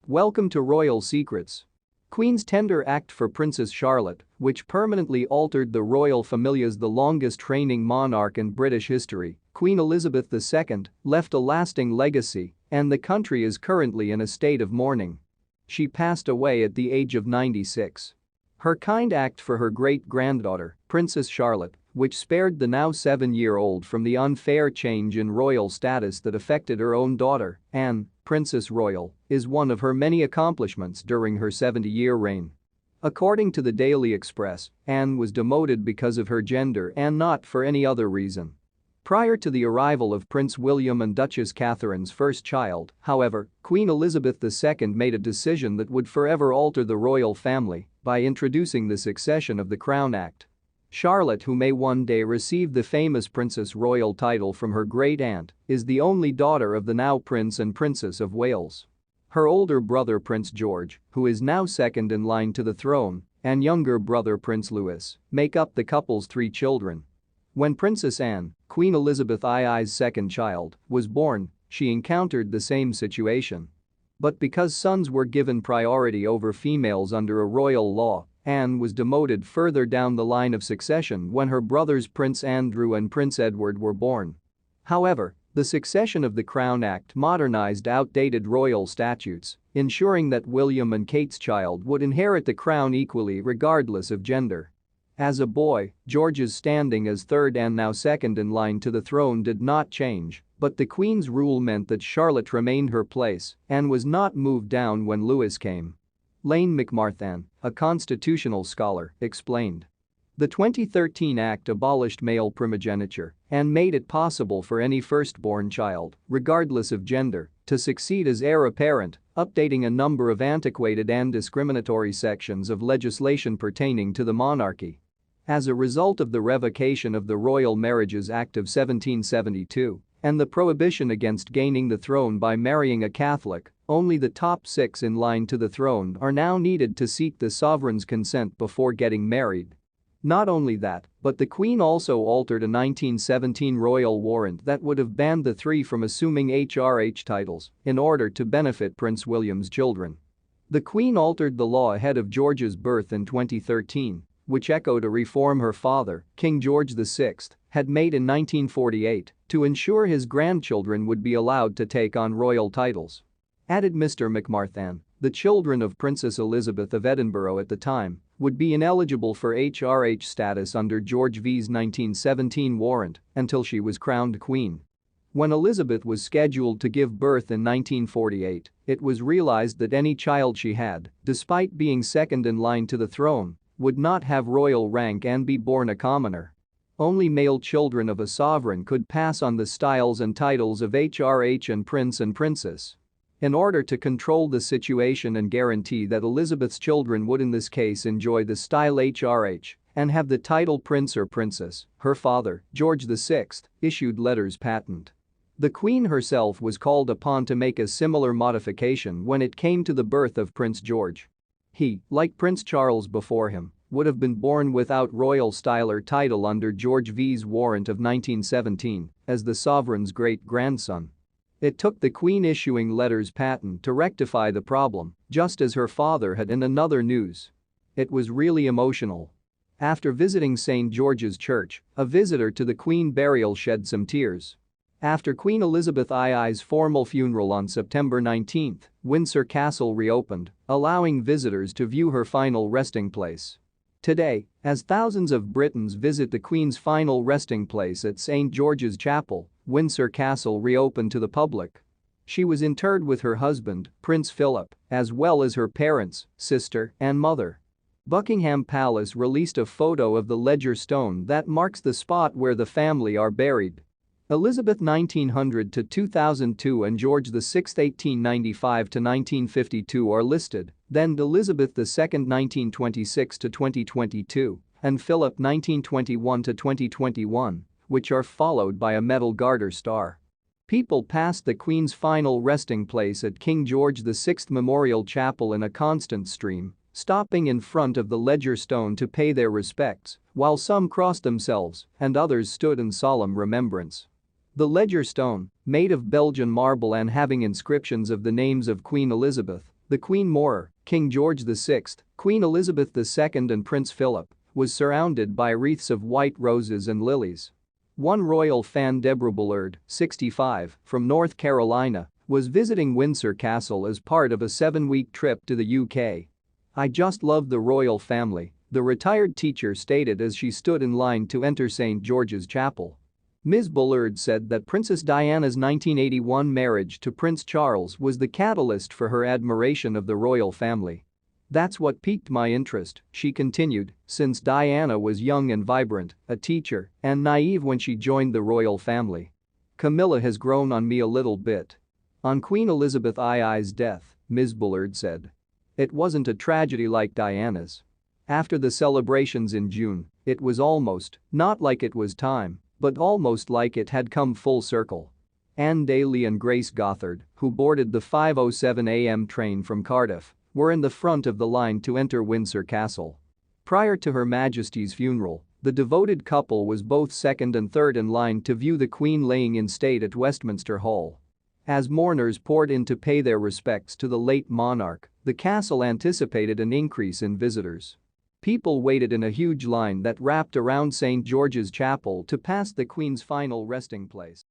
Welcome to Royal Secrets. Queen's tender act for Princess Charlotte, which permanently altered the royal family's the longest reigning monarch in British history, Queen Elizabeth II, left a lasting legacy, and the country is currently in a state of mourning. She passed away at the age of 96. Her kind act for her great-granddaughter, Princess Charlotte, which spared the now 7-year-old from the unfair change in royal status that affected her own daughter, Anne, Princess Royal, is one of her many accomplishments during her 70-year reign. According to the Daily Express, Anne was demoted because of her gender and not for any other reason. Prior to the arrival of Prince William and Duchess Catherine's first child, however, Queen Elizabeth II made a decision that would forever alter the royal family by introducing the succession of the Crown Act. Charlotte, who may one day receive the famous Princess Royal title from her great-aunt, is the only daughter of the now Prince and Princess of Wales. Her older brother Prince George, who is now second in line to the throne, and younger brother Prince Louis, make up the couple's 3 children. When Princess Anne, Queen Elizabeth II's second child, was born, she encountered the same situation. But because sons were given priority over females under a royal law, Anne was demoted further down the line of succession when her brothers Prince Andrew and Prince Edward were born. However, the succession of the Crown Act modernized outdated royal statutes, ensuring that William and Kate's child would inherit the crown equally regardless of gender. As a boy, George's standing as third and now second in line to the throne did not change, but the Queen's rule meant that Charlotte remained her place and was not moved down when Louis came. Lane McMarthan, a constitutional scholar, explained. The 2013 Act abolished male primogeniture and made it possible for any firstborn child, regardless of gender, to succeed as heir apparent, updating a number of antiquated and discriminatory sections of legislation pertaining to the monarchy. As a result of the revocation of the Royal Marriages Act of 1772 and the prohibition against gaining the throne by marrying a Catholic, only the top 6 in line to the throne are now needed to seek the sovereign's consent before getting married. Not only that, but the Queen also altered a 1917 royal warrant that would have banned the 3 from assuming HRH titles in order to benefit Prince William's children. The Queen altered the law ahead of George's birth in 2013, which echoed a reform her father, King George VI, had made in 1948 to ensure his grandchildren would be allowed to take on royal titles. Added Mr. McMarthan, the children of Princess Elizabeth of Edinburgh at the time would be ineligible for HRH status under George V's 1917 warrant until she was crowned queen. When Elizabeth was scheduled to give birth in 1948, it was realized that any child she had, despite being second in line to the throne, would not have royal rank and be born a commoner. Only male children of a sovereign could pass on the styles and titles of HRH and Prince and Princess. In order to control the situation and guarantee that Elizabeth's children would in this case enjoy the style HRH and have the title Prince or Princess, her father, George VI, issued letters patent. The Queen herself was called upon to make a similar modification when it came to the birth of Prince George. He, like Prince Charles before him, would have been born without royal style or title under George V's warrant of 1917 as the sovereign's great-grandson. It took the Queen issuing letters patent to rectify the problem, just as her father had in another news. It was really emotional. After visiting St. George's Church, a visitor to the Queen burial shed some tears. After Queen Elizabeth II's formal funeral on September 19, Windsor Castle reopened, allowing visitors to view her final resting place. Today, as thousands of Britons visit the Queen's final resting place at St. George's Chapel, Windsor Castle reopened to the public. She was interred with her husband, Prince Philip, as well as her parents, sister, and mother. Buckingham Palace released a photo of the ledger stone that marks the spot where the family are buried. Elizabeth 1900 to 2002 and George VI 1895 to 1952 are listed, then Elizabeth II 1926 to 2022 and Philip 1921 to 2021, which are followed by a Metal Garter star. People passed the Queen's final resting place at King George VI Memorial Chapel in a constant stream, stopping in front of the ledger stone to pay their respects, while some crossed themselves and others stood in solemn remembrance. The ledger stone, made of Belgian marble and having inscriptions of the names of Queen Elizabeth, The Queen Mother, King George VI, Queen Elizabeth II and Prince Philip, was surrounded by wreaths of white roses and lilies. One royal fan, Deborah Bullard, 65, from North Carolina, was visiting Windsor Castle as part of a 7-week trip to the UK. "I just love the royal family," the retired teacher stated as she stood in line to enter St. George's Chapel. Ms. Bullard said that Princess Diana's 1981 marriage to Prince Charles was the catalyst for her admiration of the royal family. "That's what piqued my interest," she continued, "since Diana was young and vibrant, a teacher, and naive when she joined the royal family. Camilla has grown on me a little bit." On Queen Elizabeth II's death, Ms. Bullard said, "It wasn't a tragedy like Diana's. After the celebrations in June, it was almost, not like it was time, but almost like it had come full circle." Anne Daly and Grace Gothard, who boarded the 5:07 a.m. train from Cardiff, were in the front of the line to enter Windsor Castle. Prior to Her Majesty's funeral, the devoted couple was both second and third in line to view the Queen laying in state at Westminster Hall. As mourners poured in to pay their respects to the late monarch, the castle anticipated an increase in visitors. People waited in a huge line that wrapped around St. George's Chapel to pass the Queen's final resting place.